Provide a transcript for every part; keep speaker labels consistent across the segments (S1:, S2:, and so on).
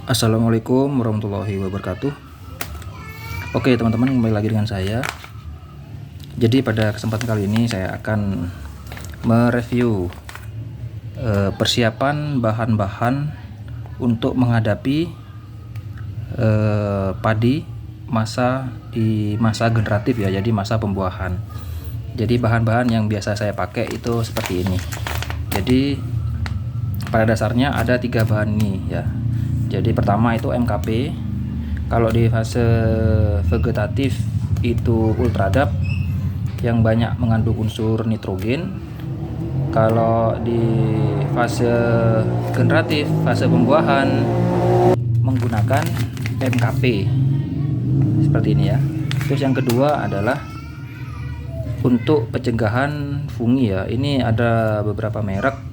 S1: Assalamualaikum warahmatullahi wabarakatuh. Oke teman-teman, kembali lagi dengan saya. Jadi pada kesempatan kali ini saya akan mereview persiapan bahan-bahan untuk menghadapi padi di masa generatif ya, jadi masa pembuahan. Jadi bahan-bahan yang biasa saya pakai itu seperti ini. Jadi pada dasarnya ada 3 bahan ini ya. Jadi pertama itu MKP. Kalau di fase vegetatif itu Ultradap yang banyak mengandung unsur nitrogen. Kalau di fase generatif, fase pembuahan, menggunakan MKP seperti ini ya. Terus yang kedua adalah untuk pencegahan fungi ya. Ini ada beberapa merek.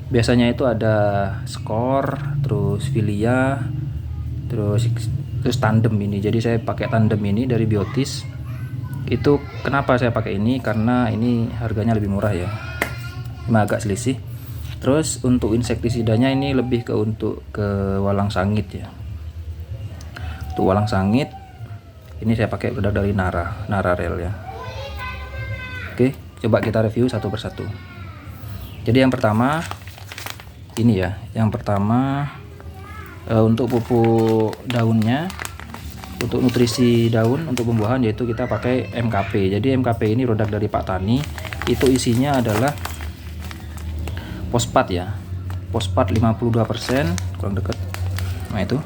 S1: Biasanya itu ada Skor, terus Filia, terus Tandem ini. Jadi saya pakai Tandem ini dari Biotis. Itu kenapa saya pakai ini? Karena ini harganya lebih murah ya. Cuma agak selisih. Terus untuk insektisidanya ini lebih untuk walang sangit ya. Untuk walang sangit ini saya pakai produk dari Nararel ya. Oke, coba kita review satu persatu. Jadi yang pertama ini ya, yang pertama untuk pupuk daunnya, untuk nutrisi daun untuk pembuahan, yaitu kita pakai MKP. Jadi MKP ini produk dari Pak Tani. Itu isinya adalah fosfat ya, fosfat 52%, kurang dekat. Nah itu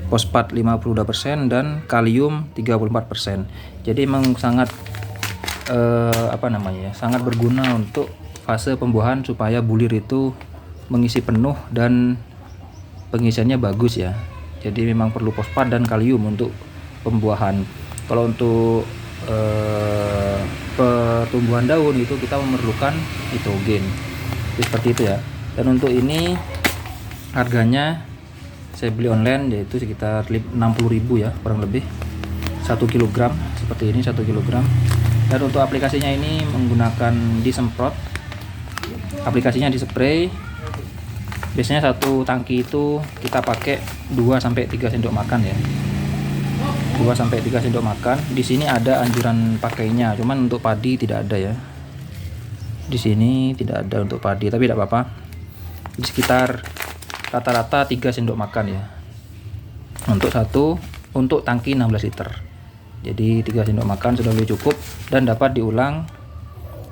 S1: fosfat 52% dan kalium 34%. Jadi memang sangat sangat berguna untuk fase pembuahan supaya bulir itu mengisi penuh dan pengisiannya bagus ya. Jadi memang perlu fosfat dan kalium untuk pembuahan. Kalau untuk pertumbuhan daun itu kita memerlukan nitrogen. Jadi seperti itu ya. Dan untuk ini harganya saya beli online yaitu sekitar 60.000 ya, kurang lebih 1 kg seperti ini, 1 kg. Dan untuk aplikasinya ini menggunakan disemprot. Aplikasinya di spray. Biasanya satu tangki itu kita pakai 2-3 sendok makan ya. 2-3 sendok makan. Di sini ada anjuran pakainya, cuman untuk padi tidak ada ya. Di sini tidak ada untuk padi, tapi tidak apa-apa. Di sekitar rata-rata 3 sendok makan ya. Untuk tangki 16 liter. Jadi 3 sendok makan sudah lebih cukup dan dapat diulang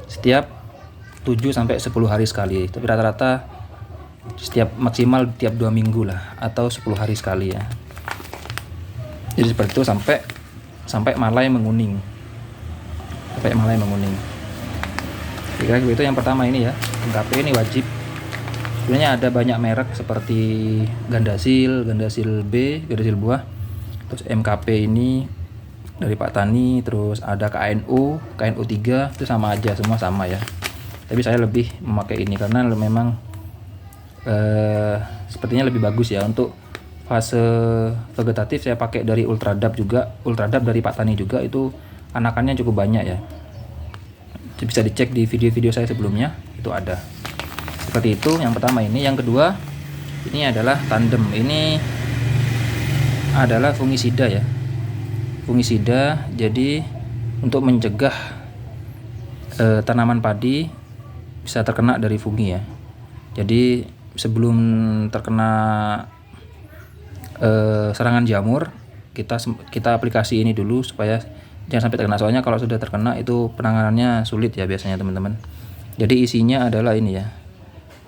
S1: setiap 7-10 hari sekali. Tapi rata-rata maksimal tiap 2 minggu lah, atau 10 hari sekali ya. Jadi seperti itu sampai malai menguning. Kira-kira itu yang pertama ini ya. MKP ini wajib. Sebenarnya ada banyak merek seperti Gandasil B, Gandasil buah. Terus MKP ini dari Pak Tani, terus ada KNU 3, itu sama aja, semua sama ya. Tapi saya lebih memakai ini karena memang sepertinya lebih bagus ya. Untuk fase vegetatif saya pakai dari Ultradap dari Pak Tani juga. Itu anakannya cukup banyak ya, bisa dicek di video-video saya sebelumnya, itu ada seperti itu. Yang pertama ini. Yang kedua ini adalah Tandem. Ini adalah fungisida ya, fungisida. Jadi untuk mencegah tanaman padi bisa terkena dari fungi ya. Jadi sebelum terkena serangan jamur, kita aplikasi ini dulu supaya jangan sampai terkena. Soalnya kalau sudah terkena itu penanganannya sulit ya biasanya teman-teman. Jadi isinya adalah ini ya,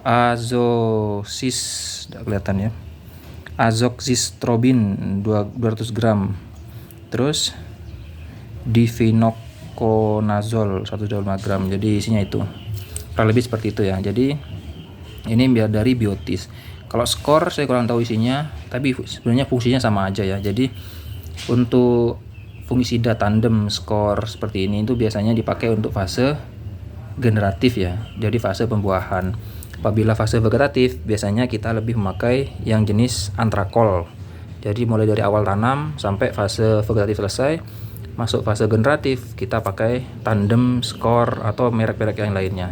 S1: Azoxys, tidak kelihatan ya, Azoxystrobin 200 gram, terus Difenoconazole 1,5 gram. Jadi isinya itu kurang lebih seperti itu ya. Jadi ini biar dari Biotis. Kalau Skor saya kurang tahu isinya, tapi sebenarnya fungsinya sama aja ya. Jadi untuk fungisida Tandem, Skor seperti ini itu biasanya dipakai untuk fase generatif ya, jadi fase pembuahan. Apabila fase vegetatif biasanya kita lebih memakai yang jenis Antrakol. Jadi mulai dari awal tanam sampai fase vegetatif selesai, masuk fase generatif kita pakai Tandem, Skor atau merek-merek yang lainnya.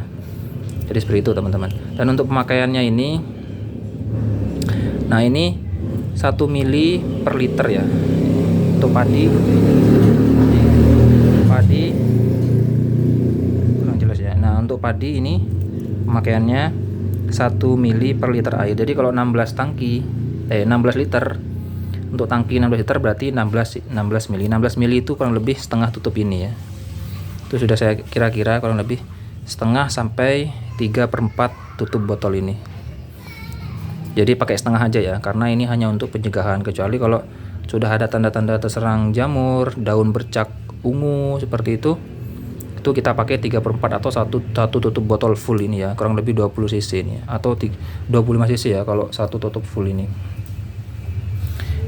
S1: Jadi seperti itu teman-teman. Dan untuk pemakaiannya ini, nah ini 1 mili per liter ya. Untuk padi kurang jelas ya. Nah, untuk padi ini pemakaiannya 1 mili per liter air. Jadi kalau 16 liter, untuk tangki 16 liter berarti 16 mili. 16 mili itu kurang lebih setengah tutup ini ya. Itu sudah saya kira-kira kurang lebih setengah sampai 3/4 tutup botol ini. Jadi pakai setengah aja ya, karena ini hanya untuk pencegahan. Kecuali kalau sudah ada tanda-tanda terserang jamur, daun bercak ungu seperti itu kita pakai 3/4 atau satu tutup botol full ini ya, kurang lebih 20 cc ini ya, atau 25 cc ya kalau satu tutup full ini.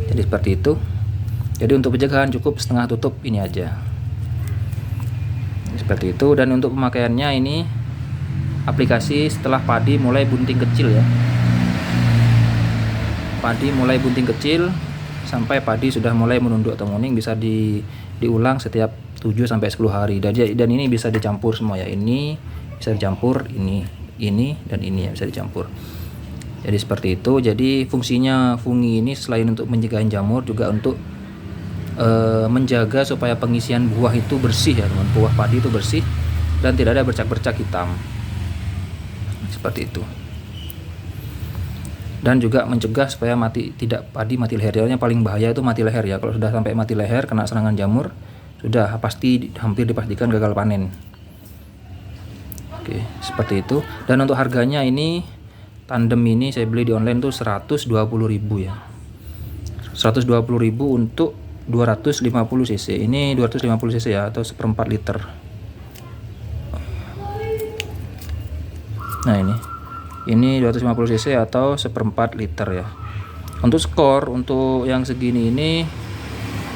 S1: Jadi seperti itu. Jadi untuk pencegahan cukup setengah tutup ini aja. Seperti itu. Dan untuk pemakaiannya ini aplikasi setelah padi mulai bunting kecil ya. Padi mulai bunting kecil sampai padi sudah mulai menunduk atau menguning, bisa diulang setiap 7 sampai 10 hari. Dan ini bisa dicampur semua ya. Ini bisa dicampur, ini dan ini ya bisa dicampur. Jadi seperti itu. Jadi fungsinya fungi ini selain untuk mencegah jamur, juga untuk menjaga supaya pengisian buah itu bersih ya teman. Buah padi itu bersih dan tidak ada bercak-bercak hitam. Seperti itu. Dan juga mencegah supaya padi mati leher. Yang paling bahaya itu mati leher ya. Kalau sudah sampai mati leher kena serangan jamur, sudah pasti hampir dipastikan gagal panen. Oke, seperti itu. Dan untuk harganya ini tandem ini saya beli di online tuh 120.000 ya. 120.000 untuk 250 cc. Ini 250 cc ya, atau 1/4 liter. Nah, ini 250 cc atau 1/4 liter ya. Untuk skor untuk yang segini ini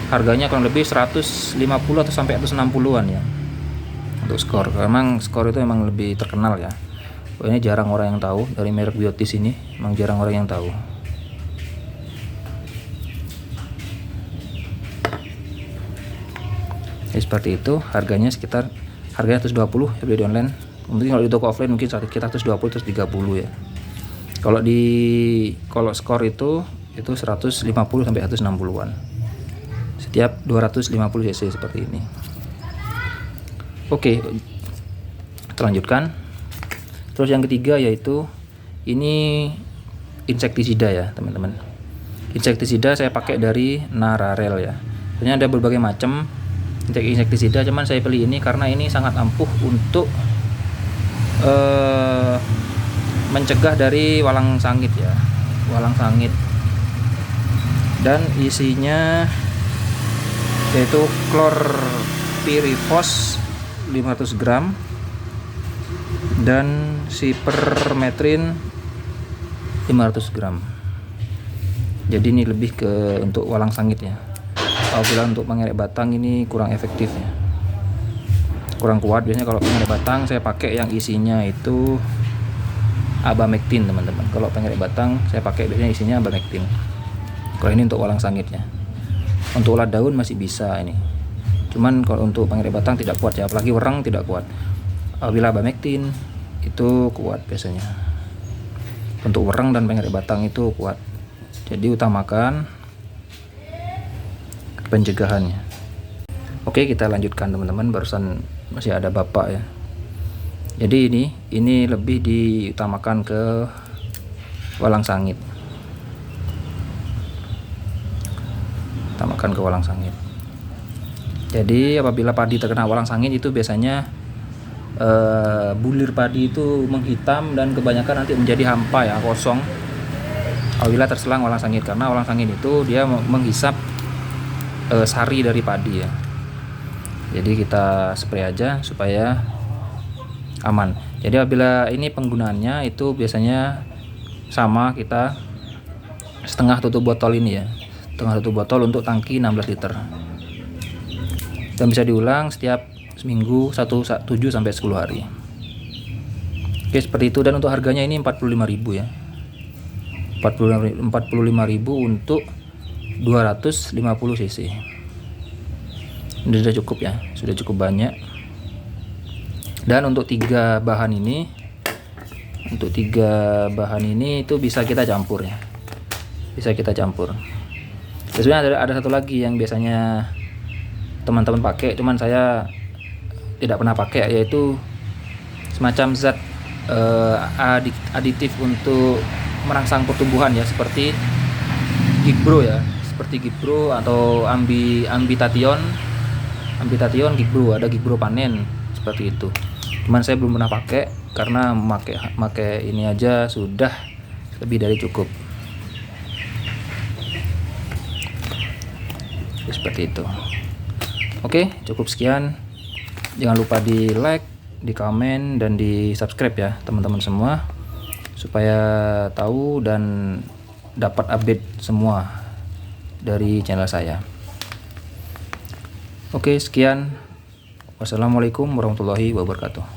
S1: harganya kurang lebih 150 atau sampai 160-an ya. Untuk skor, memang skor itu memang lebih terkenal ya. Ini jarang orang yang tahu dari merek Biotis ini, memang jarang orang yang tahu. Jadi seperti itu, harganya 120 ya, beli di online. Mungkin kalau di toko offline mungkin sekitar 120 terus 30 ya. Kalau skor itu 150 sampai 160-an. Setiap 250 cc seperti ini. Oke, terlanjutkan. Terus yang ketiga yaitu ini insektisida ya teman-teman. Insektisida saya pakai dari Nararel ya. Sebenarnya ada berbagai macam insektisida, cuman saya pilih ini karena ini sangat ampuh untuk mencegah dari walang sangit ya, walang sangit. Dan isinya yaitu chlorpyrifos 500 gram dan sipermetrin 500 gram. Jadi ini lebih ke untuk walang sangit ya. Apabila untuk pengerek batang ini kurang efektif ya, kurang kuat. Biasanya kalau pengerek batang saya pakai yang isinya itu abamectin teman-teman. Kalau pengerek batang saya pakai biasanya isinya abamectin. Kalau ini untuk walang sangitnya. Untuk ulat daun masih bisa ini, cuman kalau untuk pengerek batang tidak kuat ya, apalagi wereng tidak kuat. Apabila abamectin itu kuat biasanya. Untuk wereng dan pengerek batang itu kuat. Jadi utamakan pencegahannya. Oke, kita lanjutkan teman-teman. Barusan masih ada bapak ya. Jadi ini lebih diutamakan ke walang sangit. Utamakan ke walang sangit. Jadi apabila padi terkena walang sangit itu biasanya bulir padi itu menghitam dan kebanyakan nanti menjadi hampa ya, kosong. Apabila terserang walang sangit, karena walang sangit itu dia menghisap sari dari padi ya. Jadi kita spray aja supaya aman. Jadi apabila ini penggunaannya itu biasanya sama, kita setengah tutup botol ini ya, setengah tutup botol untuk tangki 16 liter. Dan bisa diulang setiap seminggu 7 sampai 10 hari. Oke, seperti itu. Dan untuk harganya ini 45.000 ya. 45.000 untuk 250 cc. Ini sudah cukup ya, sudah cukup banyak. Dan untuk 3 bahan ini, itu bisa kita campur ya. bisa kita campur. Sebenarnya ada satu lagi yang biasanya teman-teman pakai, cuman saya tidak pernah pakai, yaitu semacam zat aditif untuk merangsang pertumbuhan ya, seperti Gigbro ya, seperti Gigbro atau Ambitation, Gigbro, ada Gigbro panen seperti itu. Cuman saya belum pernah pakai karena pakai ini aja sudah lebih dari cukup. Seperti itu. Oke, cukup sekian. Jangan lupa di like, di komen, dan di subscribe ya teman-teman semua, supaya tahu dan dapat update semua dari channel saya. Oke, sekian. Wassalamualaikum warahmatullahi wabarakatuh.